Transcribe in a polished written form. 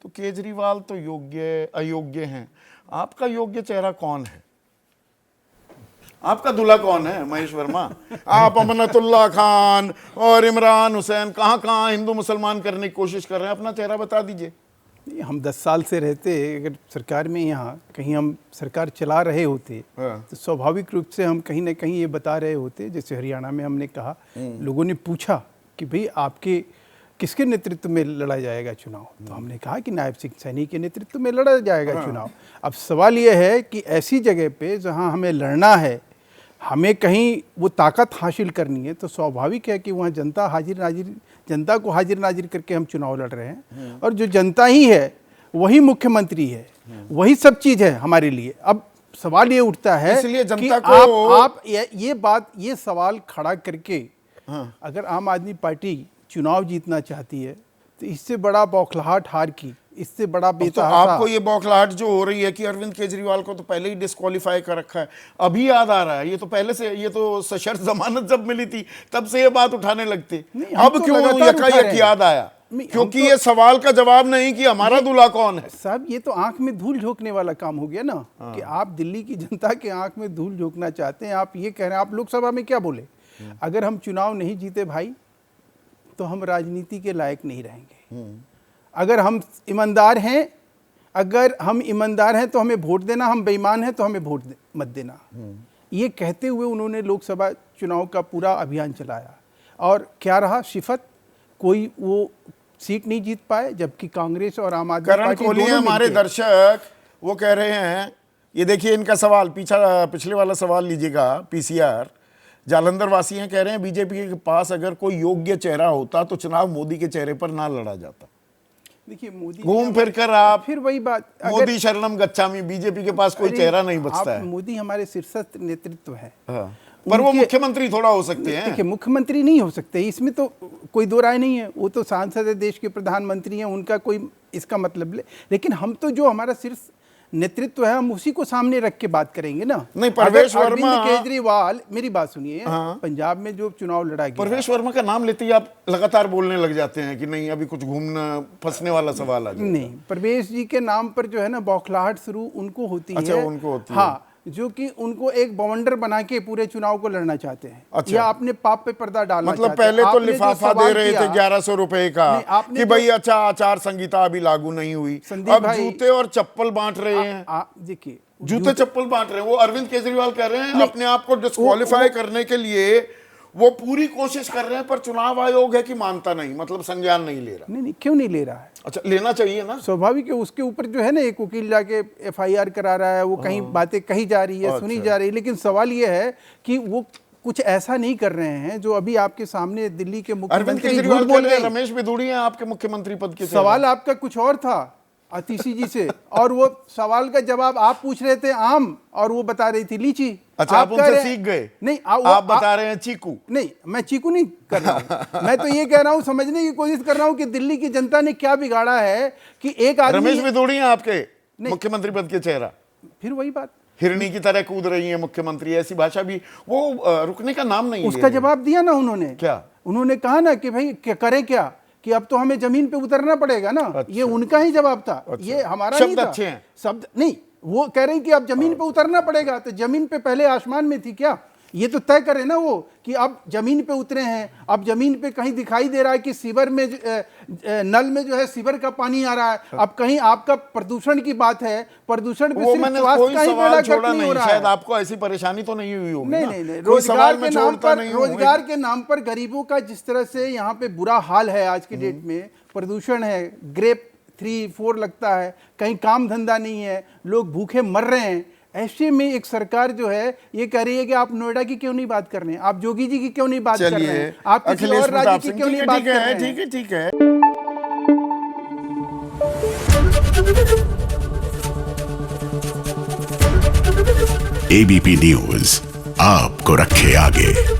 तो केजरीवाल तो योग्य अयोग्य हैं, आपका योग्य चेहरा कौन है? आपका दूल्हा कौन है? महेश वर्मा? आप अमनतुल्लाह खान और इमरान हुसैन कहाँ हिंदू मुसलमान करने की कोशिश कर रहे हैं, अपना चेहरा बता दीजिए। हम 10 साल से रहते, अगर सरकार में यहाँ कहीं हम सरकार चला रहे होते तो स्वाभाविक रूप से हम कहीं ना कहीं ये बता रहे होते। जैसे हरियाणा में हमने कहा, लोगों ने पूछा कि भाई आपके किसके नेतृत्व में लड़ा जाएगा चुनाव, तो हमने कहा कि नायब सिंह सैनी के नेतृत्व में लड़ा जाएगा चुनाव। अब सवाल ये है कि ऐसी जगह पे जहाँ हमें लड़ना है, हमें कहीं वो ताकत हासिल करनी है, तो स्वाभाविक है कि वहाँ जनता को हाजिर नाजिर करके हम चुनाव लड़ रहे हैं। और जो जनता ही है वही मुख्यमंत्री है, वही सब चीज़ है हमारे लिए। अब सवाल ये उठता है इसलिए जनता कि को आप ये सवाल खड़ा करके अगर आम आदमी पार्टी चुनाव जीतना चाहती है तो इससे बड़ा बौखलाहट हार की, इससे बड़ा बेतहाशा। तो आपको ये बौखलाहट जो हो रही है कि अरविंद केजरीवाल को तो पहले ही डिस्क्वालीफाई कर रखा है, अभी याद आ रहा है? ये तो पहले से, ये तो सशर्त जमानत जब मिली थी तब से ये बात उठाने लगते, अब तो क्यों यकायक याद आया? क्योंकि ये सवाल का जवाब नहीं कि हमारा दूल्हा कौन है। साहब ये तो आंख में धूल झोंकने वाला काम हो गया ना, कि आप दिल्ली की जनता के आंख में धूल झोंकना चाहते हैं। आप ये कह रहे हैं, आप लोकसभा में क्या बोले, अगर हम चुनाव नहीं जीते भाई तो हम राजनीति के लायक नहीं रहेंगे। अगर हम ईमानदार हैं तो हमें वोट देना, हम बेईमान हैं तो हमें वोट मत देना। ये कहते हुए उन्होंने लोकसभा चुनाव का पूरा अभियान चलाया और क्या रहा सिफत, कोई वो सीट नहीं जीत पाए, जबकि कांग्रेस और आम आदमी पार्टी दोनों मिलके। हमारे दर्शक वो कह रहे हैं, ये देखिए इनका सवाल, पिछले वाला सवाल लीजिएगा, पीसीआर जालंधर वासी हैं, कह रहे हैं बीजेपी के पास अगर कोई योग्य चेहरा होता तो चुनाव मोदी के चेहरे पर ना लड़ा जाता। देखिए मोदी घूम फिर कर आप फिर वही बात, मोदी शरणम गच्छामी, बीजेपी के पास कोई चेहरा नहीं बचता है। मोदी हमारे शीर्षस्थ नेतृत्व है, पर वो मुख्यमंत्री थोड़ा हो सकते हैं। देखिए मुख्यमंत्री नहीं हो सकते, इसमें तो कोई दो राय नहीं है। वो तो सांसद है, देश के प्रधानमंत्री हैं, उनका कोई इसका मतलब लेकिन हम तो जो हमारा शीर्ष नेतृत्व है हम उसी को सामने रख के बात करेंगे ना। नहीं, परवेश वर्मा, अरविंद केजरीवाल, मेरी बात सुनिए, पंजाब में जो चुनाव लड़ा गया, परवेश वर्मा का नाम लेते ही आप लगातार बोलने लग जाते हैं कि नहीं अभी कुछ घूमना फंसने वाला सवाल आ जाए। नहीं, परवेश जी के नाम पर जो है ना बौखलाहट शुरू उनको होती है। अच्छा, उनको होती है। हाँ, जो कि उनको एक बवंडर बना के पूरे चुनाव को लड़ना चाहते हैं। अच्छा। या अपने पाप पे पर्दा डालना मतलब चाहते हैं। पहले तो लिफाफा दे रहे थे 1100 रुपए का कि भाई अच्छा आचार संहिता अभी लागू नहीं हुई, अब जूते और चप्पल बांट रहे हैं। देखिए जूते चप्पल बांट रहे हैं। वो अरविंद केजरीवाल कह रहे हैं अपने आप को डिस्क्वालीफाई करने के लिए वो पूरी कोशिश कर रहे हैं, पर चुनाव आयोग है कि मानता नहीं, मतलब संज्ञान नहीं ले रहा। नहीं, क्यों नहीं ले रहा है? अच्छा, लेना चाहिए ना, स्वाभाविक है। उसके ऊपर जो है ना एक वकील जाके एफआईआर करा रहा है, वो कहीं बातें कही जा रही है, सुनी जा रही है, लेकिन सवाल ये है कि वो कुछ ऐसा नहीं कर रहे हैं जो अभी आपके सामने दिल्ली के मुख्यमंत्री झूठ बोल रहे हैं। रमेश बिधूड़िया आपके मुख्यमंत्री पद के सवाल आपका कुछ और था आतिशी जी से, और वो सवाल का जवाब आप पूछ रहे थे आम और वो बता रही थी लीची। अच्छा, आप उनसे सीख गए? नहीं, आप बता रहे हैं चीकू। नहीं, मैं चीकू नहीं कर रहा हूं। मैं तो ये कह रहा हूं, समझने की कोशिश कर रहा हूं कि दिल्ली की जनता ने क्या बिगाड़ा है कि एक आदमी। रमेश बिधूड़िया आपके मुख्यमंत्री पद के चेहरा, फिर वही बात, हिरनी की तरह कूद रही है मुख्यमंत्री, ऐसी भाषा भी वो रुकने का नाम नहीं। उसका जवाब दिया ना उन्होंने। क्या उन्होंने कहा ना कि भाई करें क्या, कि अब तो हमें जमीन पे उतरना पड़ेगा ना। अच्छा। ये उनका ही जवाब था। अच्छा। ये हमारा नहीं था। अच्छे हैं शब्द नहीं, वो कह रहे हैं कि अब जमीन पे उतरना पड़ेगा, तो जमीन पे पहले आसमान में थी क्या? ये तो तय करे ना वो कि अब जमीन पे उतरे हैं, अब जमीन पे कहीं दिखाई दे रहा है कि सीवर में नल में जो है सीवर का पानी आ रहा है, अब कहीं आपका प्रदूषण की बात है, प्रदूषण पे सिर्फ स्वास्थ्य का ही बेड़ा गर्क नहीं हो रहा है। शायद आपको ऐसी परेशानी तो नहीं हुई होगी। नहीं, रोजगार के नाम पर गरीबों का जिस तरह से यहाँ पे बुरा हाल है आज की डेट में, प्रदूषण है, ग्रेप 3-4 लगता है, कहीं काम धंधा नहीं है, लोग भूखे मर रहे हैं। ऐसे में एक सरकार जो है ये कह रही है कि आप नोएडा की क्यों नहीं बात कर रहे हैं, आप जोगी जी की क्यों नहीं बात कर रहे हैं, आप किसी और राज्य की क्यों नहीं बात कर रहे हैं? ठीक है। एबीपी न्यूज आपको रखे आगे।